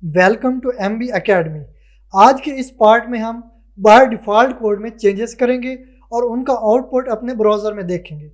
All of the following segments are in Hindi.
Welcome two MB academy. आज के इस पार्ट में हम बाय डिफ़ॉल्ट कोड में चेंजेस करेंगे और उनका आउटपुट अपने ब्राउज़र में देखेंगे।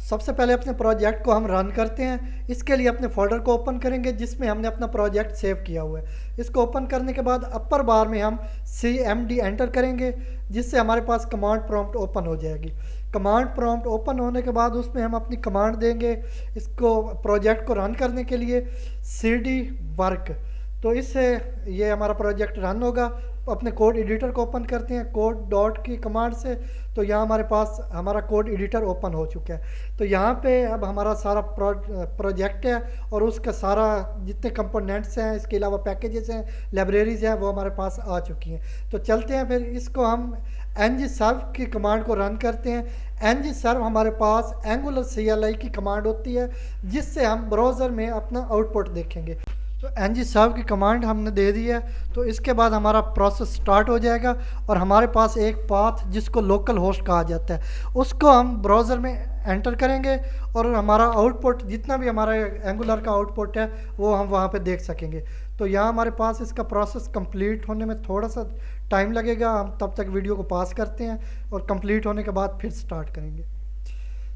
सबसे पहले अपने प्रोजेक्ट को हम रन करते हैं। इसके लिए अपने फोल्डर को ओपन करेंगे जिसमें हमने अपना प्रोजेक्ट सेव किया हुआ है। इसको ओपन करने के बाद अपर बार में हम CMD एंटर करेंगे जिससे हमारे पास कमांड प्रॉम्प्ट ओपन हो जाएगी। कमांड प्रॉम्प्ट ओपन होने के बाद उसमें हम अपनी कमांड देंगे इसको प्रोजेक्ट को रन करने के लिए cd वर्क। तो इससे ये हमारा प्रोजेक्ट रन होगा। अपने कोड एडिटर को ओपन करते हैं कोड डॉट की कमांड से। तो यहाँ हमारे पास हमारा कोड एडिटर ओपन हो चुका है। तो यहाँ पे अब हमारा सारा प्रोजेक्ट है और उसका सारा जितने कंपोनेंट्स हैं, इसके अलावा पैकेजेस हैं, लाइब्रेरीज हैं, वो हमारे पास आ चुकी हैं। तो चलते हैं फिर इसको हम ng-serve की कमांड को रन करते हैं। ng-serve हमारे पास एंगुलर CLI की कमांड होती है जिससे हम ब्राउज़र में अपना आउटपुट देखेंगे। तो ng-serve की कमांड हमने दे दी है। तो इसके बाद हमारा प्रोसेस स्टार्ट हो जाएगा और हमारे पास एक पाथ जिसको लोकल होस्ट कहा जाता है उसको हम ब्राउज़र में एंटर करेंगे और हमारा आउटपुट जितना भी हमारा एंगुलर का आउटपुट है वो हम वहाँ पे देख सकेंगे। तो यहाँ हमारे पास इसका प्रोसेस कंप्लीट होने में थोड़ा सा टाइम लगेगा। हम तब तक वीडियो को पास करते हैं और कंप्लीट होने के बाद फिर स्टार्ट करेंगे।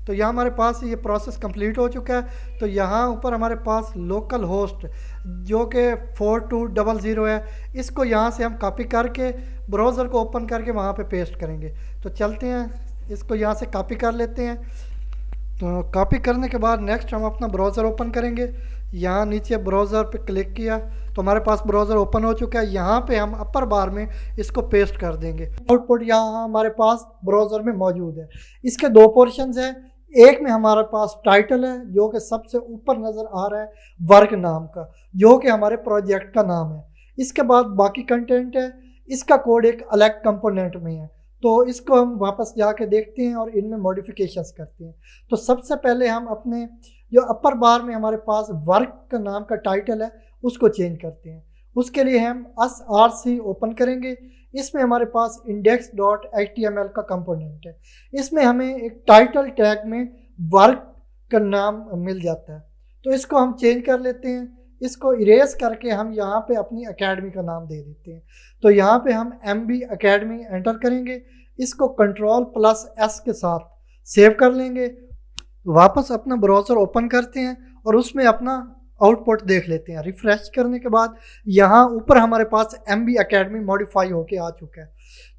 तो यहाँ हमारे पास ये प्रोसेस कंप्लीट हो चुका है। तो यहाँ ऊपर हमारे पास लोकल होस्ट जो कि 4200 है, इसको यहाँ से हम कॉपी करके ब्राउज़र को ओपन करके वहाँ पे पेस्ट करेंगे। तो चलते हैं इसको यहाँ से कॉपी कर लेते हैं। तो कॉपी करने के बाद नेक्स्ट हम अपना ब्राउज़र ओपन करेंगे। यहाँ नीचे ब्राउज़र पे क्लिक किया तो हमारे पास ब्राउज़र ओपन हो चुका है। यहाँ पे हम अपर बार में इसको पेस्ट कर देंगे। आउटपुट यहाँ हमारे पास ब्राउज़र में मौजूद है। इसके दो पोर्शंस हैं। एक में हमारे पास टाइटल है जो कि सबसे ऊपर नज़र आ रहा है वर्क नाम का, जो कि हमारे प्रोजेक्ट का नाम है। इसके बाद बाकी कंटेंट है। इसका कोड एक अलग कंपोनेंट में है। तो इसको हम वापस जाके देखते हैं और इनमें मॉडिफिकेशंस करते हैं। तो सबसे पहले हम अपने जो अपर बार में हमारे पास वर्क का नाम का टाइटल है उसको चेंज करते हैं। उसके लिए हम src ओपन करेंगे। इसमें हमारे पास index.html का कंपोनेंट है। इसमें हमें एक टाइटल टैग में वर्क का नाम मिल जाता है। तो इसको हम चेंज कर लेते हैं। इसको इरेज करके हम यहाँ पे अपनी एकेडमी का नाम दे देते हैं। तो यहाँ पे हम MB एकेडमी एंटर करेंगे। इसको Ctrl+S के साथ सेव कर लेंगे। वापस अपना ब्राउज़र ओपन करते हैं और उसमें अपना आउटपुट देख लेते हैं। रिफ्रेश करने के बाद यहाँ ऊपर हमारे पास MB एकेडमी मॉडिफाई होके आ चुका है।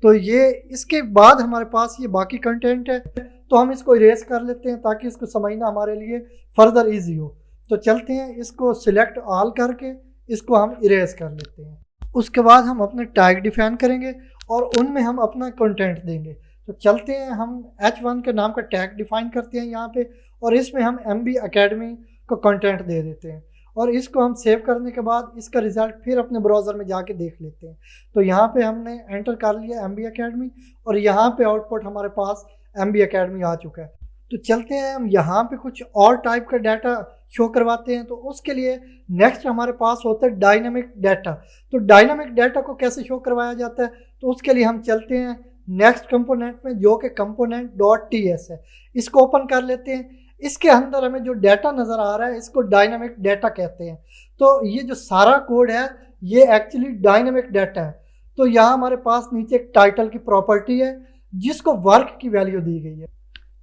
तो ये इसके बाद हमारे पास ये बाकी कंटेंट है। तो हम इसको इरेज कर लेते हैं ताकि इसको समझना हमारे लिए फर्दर इजी हो। तो चलते हैं इसको सिलेक्ट ऑल करके इसको हम इरेज कर लेते हैं। उसके बाद हम अपने टैग डिफाइन करेंगे और उनमें हम अपना कंटेंट देंगे। तो चलते हैं हम H1 के नाम का टैग डिफाइन करते हैं यहाँ पे और इसमें हम MB एकेडमी को कंटेंट दे देते हैं और इसको हम सेव करने के बाद इसका रिजल्ट फिर अपने ब्राउज़र में जाके देख लेते हैं। तो यहाँ पे हमने एंटर कर लिया MB एकेडमी और यहाँ पे आउटपुट हमारे पास MB एकेडमी आ चुका है। तो चलते हैं हम यहाँ पे कुछ और टाइप का डाटा शो करवाते हैं। तो उसके लिए नेक्स्ट हमारे पास होता है डायनामिक डाटा। तो डायनामिक डाटा को कैसे शो करवाया जाता है, तो उसके लिए हम चलते हैं नेक्स्ट कंपोनेंट में जो कि component.ts है। इसको ओपन कर लेते हैं। इसके अंदर हमें जो डाटा नज़र आ रहा है इसको डायनामिक डाटा कहते हैं। तो ये जो सारा कोड है ये एक्चुअली डायनामिक डाटा है। तो यहाँ हमारे पास नीचे एक टाइटल की प्रॉपर्टी है जिसको वर्क की वैल्यू दी गई है।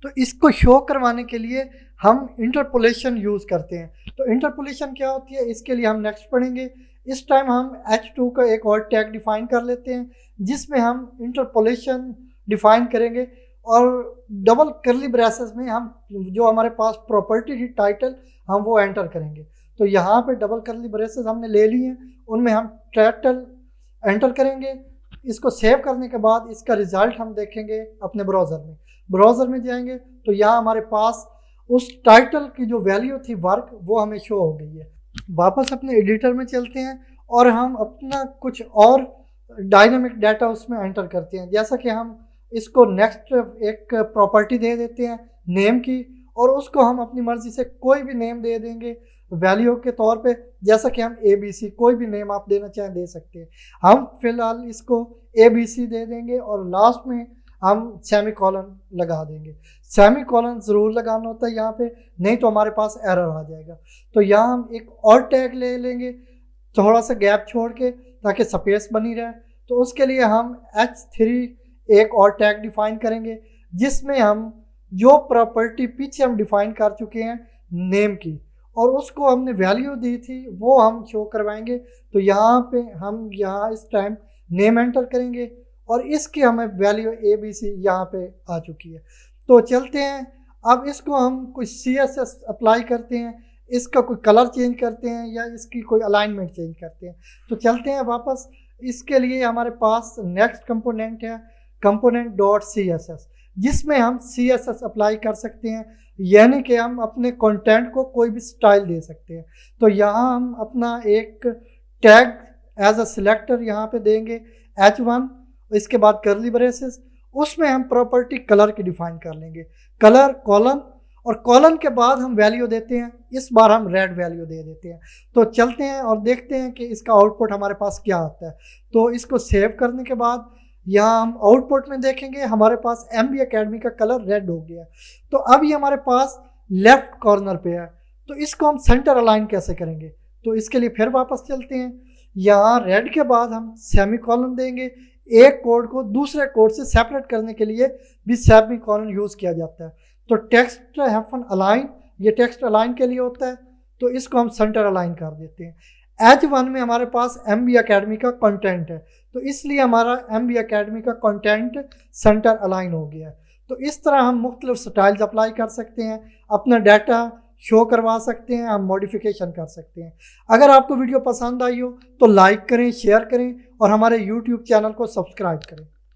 तो इसको शो करवाने के लिए हम इंटरपोलेशन यूज़ करते हैं। तो इंटरपोलेशन क्या होती है इसके लिए हम नेक्स्ट पढ़ेंगे। इस टाइम हम H2 का एक और टैग डिफाइन कर लेते हैं जिसमें हम इंटरपोलेशन डिफाइन करेंगे और डबल करली ब्रेसेस में हम जो हमारे पास प्रॉपर्टी थी टाइटल हम वो एंटर करेंगे। तो यहाँ पे डबल करली ब्रेसेस हमने ले लिए हैं, उनमें हम टाइटल एंटर करेंगे। इसको सेव करने के बाद इसका रिजल्ट हम देखेंगे अपने ब्राउज़र में जाएंगे। तो यहाँ हमारे पास उस टाइटल की जो वैल्यू थी वर्क वो हमें शो हो गई है। वापस अपने एडिटर में चलते हैं और हम अपना कुछ और डायनामिक डाटा उसमें एंटर करते हैं। जैसा कि हम इसको नेक्स्ट एक प्रॉपर्टी दे देते हैं नेम की और उसको हम अपनी मर्ज़ी से कोई भी नेम दे देंगे वैल्यू के तौर पे। जैसा कि हम ABC कोई भी नेम आप देना चाहें दे सकते हैं। हम फिलहाल इसको ABC दे देंगे और लास्ट में हम सेमीकोलन लगा देंगे। सेमीकोलन ज़रूर लगाना होता है यहाँ पे, नहीं तो हमारे पास एरर आ जाएगा। तो यहाँ हम एक और टैग ले लेंगे थोड़ा सा गैप छोड़ के ताकि स्पेस बनी रहे। तो उसके लिए हम H3 एक और टैग डिफाइन करेंगे जिसमें हम जो प्रॉपर्टी पीछे हम डिफाइन कर चुके हैं नेम की और उसको हमने वैल्यू दी थी वो हम शो करवाएंगे। तो यहाँ पे हम यहाँ इस टाइम नेम एंटर करेंगे और इसकी हमें वैल्यू ABC यहाँ पे आ चुकी है। तो चलते हैं, अब इसको हम कुछ CSS अप्लाई करते हैं, इसका कोई कलर चेंज करते हैं या इसकी कोई अलाइनमेंट चेंज करते हैं। तो चलते हैं वापस, इसके लिए हमारे पास नेक्स्ट कंपोनेंट है component.css जिसमें हम CSS अप्लाई कर सकते हैं, यानी कि हम अपने कंटेंट को कोई भी स्टाइल दे सकते हैं। तो यहाँ हम अपना एक टैग एज अ सिलेक्टर यहाँ पे देंगे H1, इसके बाद कर्ली ब्रेसेस, उसमें हम प्रॉपर्टी कलर की डिफाइन कर लेंगे, कलर कॉलन, और कॉलन के बाद हम वैल्यू देते हैं, इस बार हम रेड वैल्यू दे देते हैं। तो चलते हैं और देखते हैं कि इसका आउटपुट हमारे पास क्या आता है। तो इसको सेव करने के बाद यहाँ हम आउटपुट में देखेंगे हमारे पास MB Academy का कलर रेड हो गया। तो अब ये हमारे पास लेफ्ट कॉर्नर पे है, तो इसको हम सेंटर अलाइन कैसे करेंगे। तो इसके लिए फिर वापस चलते हैं, यहाँ रेड के बाद हम सेमीकोलन देंगे, एक कोड को दूसरे कोड से सेपरेट करने के लिए भी सेमीकोलन यूज किया जाता है। तो टेक्स्ट हैफन अलाइन, ये टेक्स्ट अलाइन के लिए होता है, तो इसको हम सेंटर अलाइन कर देते हैं। H1 में हमारे पास MB Academy का कंटेंट है, तो इसलिए हमारा MB Academy का कंटेंट सेंटर अलाइन हो गया है। तो इस तरह हम मुख्तलिफ स्टाइल्स अप्लाई कर सकते हैं, अपना डाटा शो करवा सकते हैं, हम मॉडिफिकेशन कर सकते हैं। अगर आपको वीडियो पसंद आई हो तो लाइक करें, शेयर करें और हमारे YouTube चैनल को सब्सक्राइब करें।